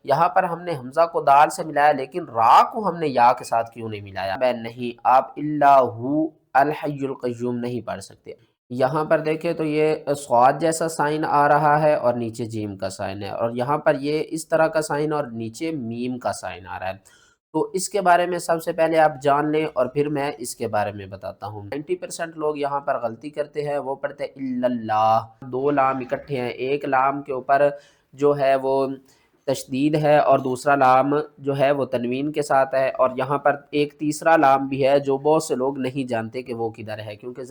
یہاں پر ہم نے حمزہ کو دال سے ملایا لیکن را کو ہم نے یا کے ساتھ کیوں نہیں ملایا؟ نہیں، آپ الا ہو الحی القیوم نہیں پڑھ سکتے۔ یہاں پر دیکھیں تو یہ صاد جیسا سائن آ رہا ہے اور نیچے جیم کا سائن ہے، اور یہاں پر یہ اس طرح کا سائن اور نیچے میم کا سائن آ رہا ہے۔ تو اس کے بارے میں سب سے پہلے آپ جان لیں اور پھر میں اس کے بارے میں بتاتا ہوں۔ 90% لوگ یہاں پر غلطی کرتے ہیں، وہ پڑھتے ہیں الا اللہ، دو لام اکٹھے ہیں، ایک لام کے اوپر جو ہے وہ تشدید ہے اور دوسرا لام جو ہے وہ تنوین کے ساتھ ہے، اور یہاں پر ایک تیسرا لام بھی ہے جو بہت سے لوگ نہیں جانتے کہ وہ کدھر ہے، کیونکہ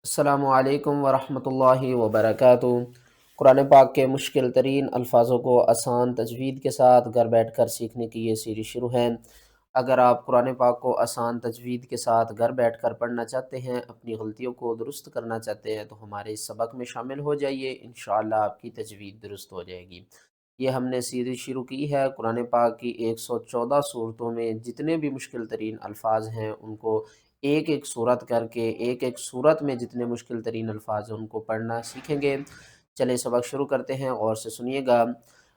السلام علیکم ورحمۃ اللہ وبرکاتہ۔ قرآن پاک کے مشکل ترین الفاظوں کو آسان تجوید کے ساتھ گھر بیٹھ کر سیکھنے کی یہ سیریز شروع ہے۔ اگر آپ قرآن پاک کو آسان تجوید کے ساتھ گھر بیٹھ کر پڑھنا چاہتے ہیں، اپنی غلطیوں کو درست کرنا چاہتے ہیں، تو ہمارے اس سبق میں شامل ہو جائیے، انشاءاللہ آپ کی تجوید درست ہو جائے گی۔ یہ ہم نے سیریز شروع کی ہے قرآن پاک کی 114 صورتوں میں جتنے بھی مشکل ترین الفاظ ہیں ان کو ایک ایک صورت کر کے ایک ایک صورت میں جتنے مشکل ترین الفاظ ہیں ان کو پڑھنا سیکھیں گے۔ چلیں سبق شروع کرتے ہیں، غور سے سنیے گا۔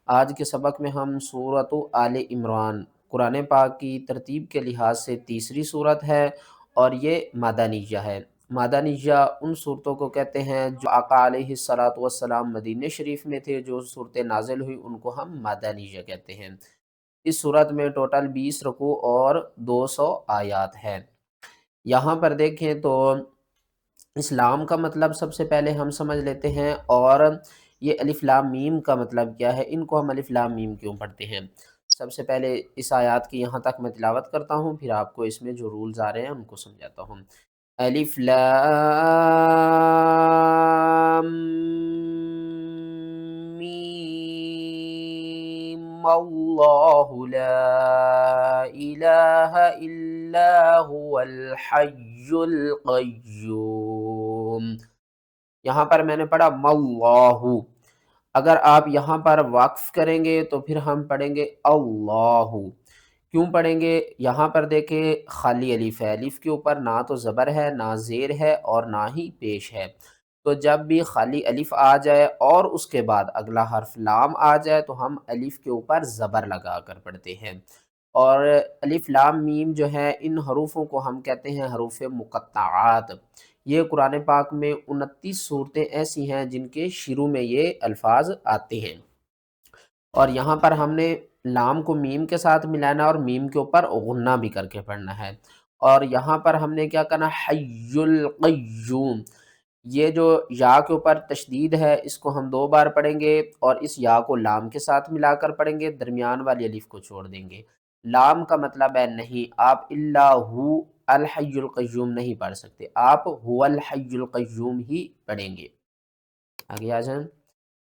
آج کے سبق میں ہم سورۃ آل عمران قرآن پاک کی ترتیب کے لحاظ سے تیسری صورت ہے اور یہ مدنیہ ہے۔ مدنیہ ان صورتوں کو کہتے ہیں جو آقا علیہ الصلاۃ والسلام مدینہ شریف میں تھے، جو صورتیں نازل ہوئی ان کو ہم مدنیہ کہتے ہیں۔ اس صورت میں ٹوٹل 20 رکوع اور 200 آیات ہے۔ یہاں پر دیکھیں تو اسلام کا مطلب سب سے پہلے ہم سمجھ لیتے ہیں، اور یہ الف لام میم کا مطلب کیا ہے، ان کو ہم الف لام میم کیوں پڑھتے ہیں۔ سب سے پہلے اس آیات کی یہاں تک میں تلاوت کرتا ہوں، پھر آپ کو اس میں جو رولز آ رہے ہیں ان کو سمجھاتا ہوں۔ الف لام میم اللہ لا الہ الا هو الحی القیوم۔ یہاں پر میں نے پڑھا مَاللہ، اگر آپ یہاں پر وقف کریں گے تو پھر ہم پڑھیں گے اللہ۔ کیوں پڑھیں گے؟ یہاں پر دیکھیں خالی الف ہے، الف کے اوپر نہ تو زبر ہے، نہ زیر ہے اور نہ ہی پیش ہے۔ تو جب بھی خالی الف آ جائے اور اس کے بعد اگلا حرف لام آ جائے تو ہم الف کے اوپر زبر لگا کر پڑھتے ہیں، اور الف لام میم جو ہے ان حروفوں کو ہم کہتے ہیں حروف مقطعات۔ یہ قرآن پاک میں 29 صورتیں ایسی ہیں جن کے شروع میں یہ الفاظ آتے ہیں، اور یہاں پر ہم نے لام کو میم کے ساتھ ملانا اور میم کے اوپر غنہ بھی کر کے پڑھنا ہے، اور یہاں پر ہم نے کیا کرنا، حی القیوم۔ یہ جو یا کے اوپر تشدید ہے اس کو ہم 2 بار پڑھیں گے، اور اس یا کو لام کے ساتھ ملا کر پڑھیں گے، درمیان والی الف کو چھوڑ دیں گے۔ لام کا مطلب ہے نہیں، آپ الا ہو الحی القیوم نہیں پڑھ سکتے، آپ هو الحی القیوم ہی پڑھیں گے۔ آگے آ جائیں۔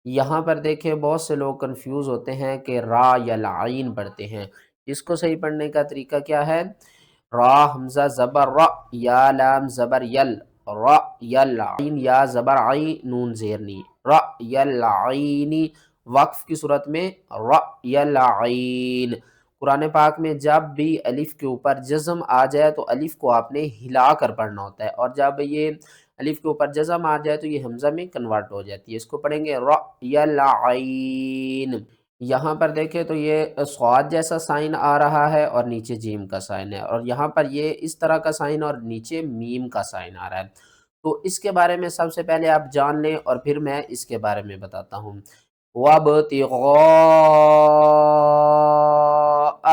یہاں پر دیکھیں بہت سے لوگ کنفیوز ہوتے ہیں کہ را یا العین پڑھتے ہیں۔ اس کو صحیح پڑھنے کا طریقہ کیا ہے؟ را حمزہ زبر را، یا لام زبر یل، را یل، عین یا زبر عین، نون زیرنی، را یل عین۔ وقف کی صورت میں را یل عین۔ قرآن پاک میں جب بھی الف کے اوپر جزم آ جائے تو الف کو آپ نے ہلا کر پڑھنا ہوتا ہے، اور جب یہ الف کے اوپر جزم آ جائے تو یہ حمزہ میں کنورٹ ہو جاتی ہے۔ اس کو پڑھیں گے را یل عین۔ یہاں پر دیکھیں تو یہ صاد جیسا سائن آ رہا ہے اور نیچے جیم کا سائن ہے، اور یہاں پر یہ اس طرح کا سائن اور نیچے میم کا سائن آ رہا ہے۔ تو اس کے بارے میں سب سے پہلے آپ جان لیں اور پھر میں اس کے بارے میں بتاتا ہوں۔ وَابْتِغَاءَ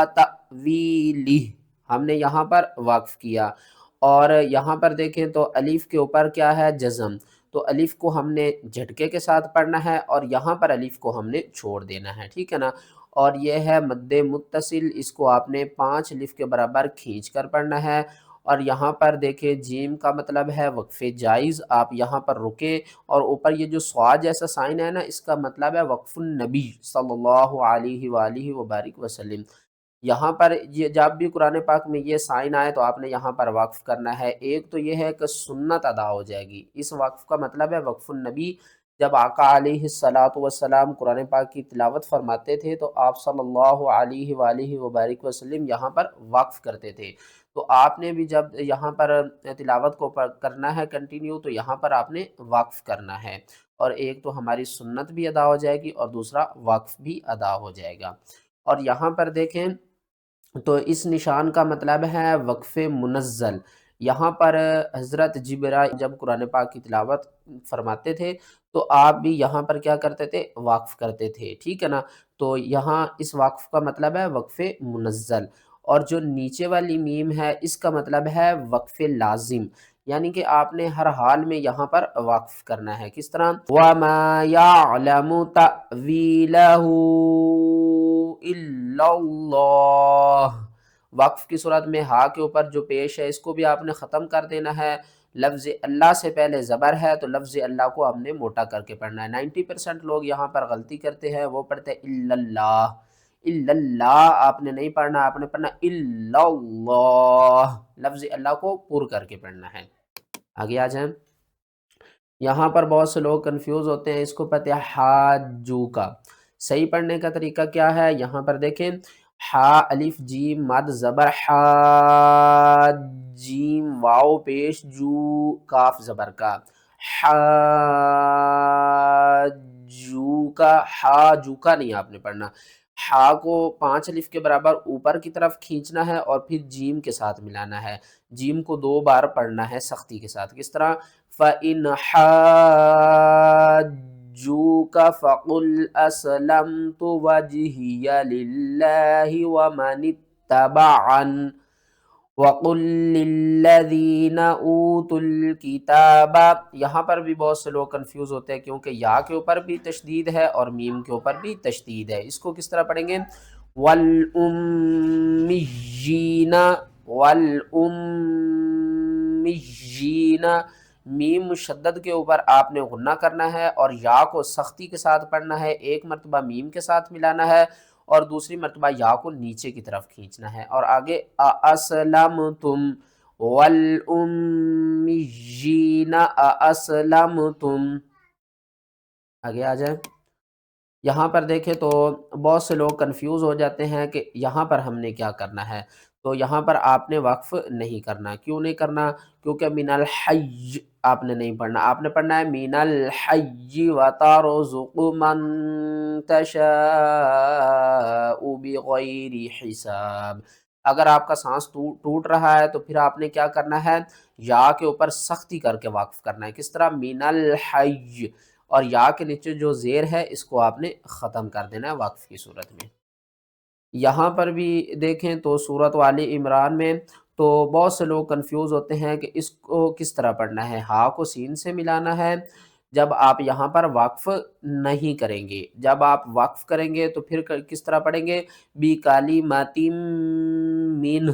تَأْوِيلِهِ، ہم نے یہاں پر وقف کیا، اور یہاں پر دیکھیں تو الف کے اوپر کیا ہے، جزم، تو الف کو ہم نے جھٹکے کے ساتھ پڑھنا ہے اور یہاں پر الف کو ہم نے چھوڑ دینا ہے، ٹھیک ہے نا۔ اور یہ ہے مد متصل، اس کو آپ نے 5 الف کے برابر کھینچ کر پڑھنا ہے، اور یہاں پر دیکھیں جیم کا مطلب ہے وقف جائز، آپ یہاں پر رکیں، اور اوپر یہ جو صاد جیسا سائن ہے نا اس کا مطلب ہے وقف النبی صلی اللہ علیہ وآلہ وبارک وسلم۔ یہاں پر یہ جب بھی قرآن پاک میں یہ سائن آئے تو آپ نے یہاں پر وقف کرنا ہے۔ ایک تو یہ ہے کہ سنت ادا ہو جائے گی، اس وقف کا مطلب ہے وقف النبی۔ جب آقا علیہ الصلاۃ والسلام قرآن پاک کی تلاوت فرماتے تھے تو آپ صلی اللہ علیہ وآلہ وبارک وسلم یہاں پر وقف کرتے تھے، تو آپ نے بھی جب یہاں پر تلاوت کو کرنا ہے کنٹینیو تو یہاں پر آپ نے وقف کرنا ہے۔ اور ایک تو ہماری سنت بھی ادا ہو جائے گی اور دوسرا وقف بھی ادا ہو جائے گا۔ اور یہاں پر دیکھیں تو اس نشان کا مطلب ہے وقف منزل۔ یہاں پر حضرت جبرائیل جب قرآن پاک کی تلاوت فرماتے تھے تو آپ بھی یہاں پر کیا کرتے تھے؟ وقف کرتے تھے، ٹھیک ہے نا؟ تو یہاں اس وقف کا مطلب ہے وقف منزل۔ اور جو نیچے والی میم ہے اس کا مطلب ہے وقف لازم، یعنی کہ آپ نے ہر حال میں یہاں پر وقف کرنا ہے۔ کس طرح؟ وَمَا يَعْلَمُ تَأْوِيلَهُ إِلَّا اللَّهُ۔ وقف کی صورت میں ہا کے اوپر جو پیش ہے اس کو بھی آپ نے ختم کر دینا ہے۔ لفظ اللہ سے پہلے زبر ہے تو لفظ اللہ کو ہم نے موٹا کر کے پڑھنا ہے۔ 90% لوگ یہاں پر غلطی کرتے ہیں، وہ پڑھتے ہیں الا اللہ۔ الا اللہ آپ نے نہیں پڑھنا، آپ نے پڑھنا الا اللہ، لفظ اللہ کو پر کر کے پڑھنا ہے۔ آگے آ جائیں، یہاں پر بہت سے لوگ کنفیوز ہوتے ہیں، اس کو پڑھتے ہیں حاجو کا۔ صحیح پڑھنے کا طریقہ کیا ہے؟ یہاں پر دیکھیں، ہا الف جیم مد زبر حا، جیم واو پیش جو کاف زبر کا، حاجو کا، حاجو کا نہیں آپ نے پڑھنا، ہا کو 5 الف کے برابر اوپر کی طرف کھینچنا ہے اور پھر جیم کے ساتھ ملانا ہے، جیم کو 2 بار پڑھنا ہے سختی کے ساتھ۔ کس طرح؟ فَإِنْ حَاجُّوكَ فَقُلْ أَسْلَمْتُ وَجْهِيَ لِلَّهِ وَمَنِ اتَّبَعَنِ وَقُلْ لِلَّذِينَ أُوتُوا الْكِتَابَ۔ یہاں پر بھی بہت سے لوگ کنفیوز ہوتے ہیں کیونکہ یا کے اوپر بھی تشدید ہے اور میم کے اوپر بھی تشدید ہے۔ اس کو کس طرح پڑھیں گے؟ وَالْأُمِّيِّينَ، وَالْأُمِّيِّينَ، میم مشدد کے اوپر آپ نے غنہ کرنا ہے اور یا کو سختی کے ساتھ پڑھنا ہے، ایک مرتبہ میم کے ساتھ ملانا ہے اور دوسری مرتبہ یا کو نیچے کی طرف کھینچنا ہے۔ اور آگے اَأَسْلَمْتُمْ وَالْأُمِّيِّينَ اَأَسْلَمْتُمْ۔ آگے آ جائیں، یہاں پر دیکھیں تو بہت سے لوگ کنفیوز ہو جاتے ہیں کہ یہاں پر ہم نے کیا کرنا ہے۔ تو یہاں پر آپ نے وقف نہیں کرنا۔ کیوں نہیں کرنا؟ کیونکہ من الحی آپ نے نہیں پڑھنا، آپ نے پڑھنا ہے من الحی وترزق من تشاء بغیر حساب۔ اگر آپ کا سانس ٹوٹ رہا ہے تو پھر آپ نے کیا کرنا ہے؟ یا کے اوپر سختی کر کے وقف کرنا ہے۔ کس طرح؟ من الحی، اور یا کے نیچے جو زیر ہے اس کو آپ نے ختم کر دینا ہے وقف کی صورت میں۔ یہاں پر بھی دیکھیں تو سورۃ آل عمران میں تو بہت سے لوگ کنفیوز ہوتے ہیں کہ اس کو کس طرح پڑھنا ہے۔ ہا کو سین سے ملانا ہے جب آپ یہاں پر وقف نہیں کریں گے، جب آپ وقف کریں گے تو پھر کس طرح پڑھیں گے؟ بی کالی ماتیم مین۔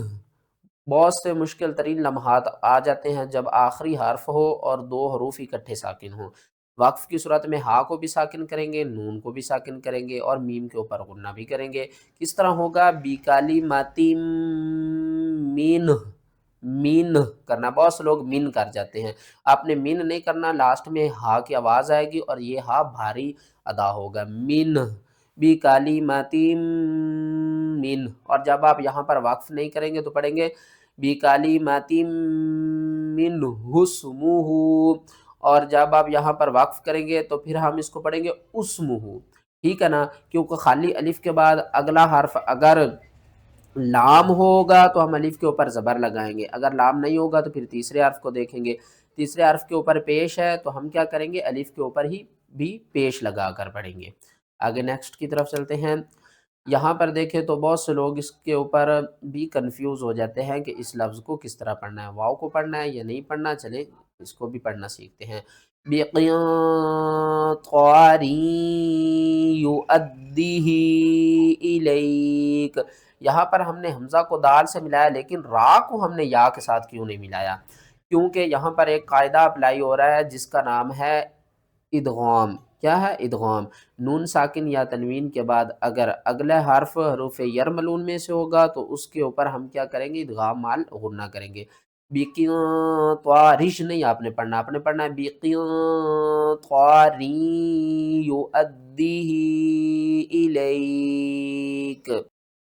بہت سے مشکل ترین لمحات آ جاتے ہیں جب آخری حرف ہو اور 2 حروف اکٹھے ساکن ہوں۔ وقف کی صورت میں ہا کو بھی ساکن کریں گے، نون کو بھی ساکن کریں گے اور میم کے اوپر غنہ بھی کریں گے۔ کس طرح ہوگا؟ بی کالی ماتیم مین، مین کرنا، بہت سے لوگ مین کر جاتے ہیں، آپ نے مین نہیں کرنا، لاسٹ میں ہا کی آواز آئے گی اور یہ ہا بھاری ادا ہوگا، مین، بی کالی ماتیم مین۔ اور جب آپ یہاں پر وقف نہیں کریں گے تو پڑھیں گے بی کالی ماتیم من حسمہ، اور جب آپ یہاں پر وقف کریں گے تو پھر ہم اس کو پڑھیں گے اسمہ، ٹھیک ہے نا؟ کیونکہ خالی الف کے بعد اگلا حرف اگر لام ہوگا تو ہم الف کے اوپر زبر لگائیں گے، اگر لام نہیں ہوگا تو پھر تیسرے حرف کو دیکھیں گے، تیسرے حرف کے اوپر پیش ہے تو ہم کیا کریں گے؟ الف کے اوپر ہی بھی پیش لگا کر پڑھیں گے۔ آگے نیکسٹ کی طرف چلتے ہیں، یہاں پر دیکھیں تو بہت سے لوگ اس کے اوپر بھی کنفیوز ہو جاتے ہیں کہ اس لفظ کو کس طرح پڑھنا ہے، واو کو پڑھنا ہے یا نہیں پڑھنا۔ چلیں اس کو بھی پڑھنا سیکھتے ہیں، بِقِنطَارٍ يُؤَدِّهِ إِلَيْكَ۔ یہاں پر ہم نے حمزہ کو دال سے ملایا لیکن را کو ہم نے یا کے ساتھ کیوں نہیں ملایا؟ کیونکہ یہاں پر ایک قاعدہ اپلائی ہو رہا ہے جس کا نام ہے ادغام۔ کیا ہے؟ ادغام۔ نون ساکن یا تنوین کے بعد اگر اگلا حرف حروف یرملون میں سے ہوگا تو اس کے اوپر ہم کیا کریں گے؟ ادغام مال غنہ کریں گے۔ بیقنطارش نہیں آپ نے پڑھنا، آپ نے پڑھنا ہے بیقنطار یؤدیہ الیک۔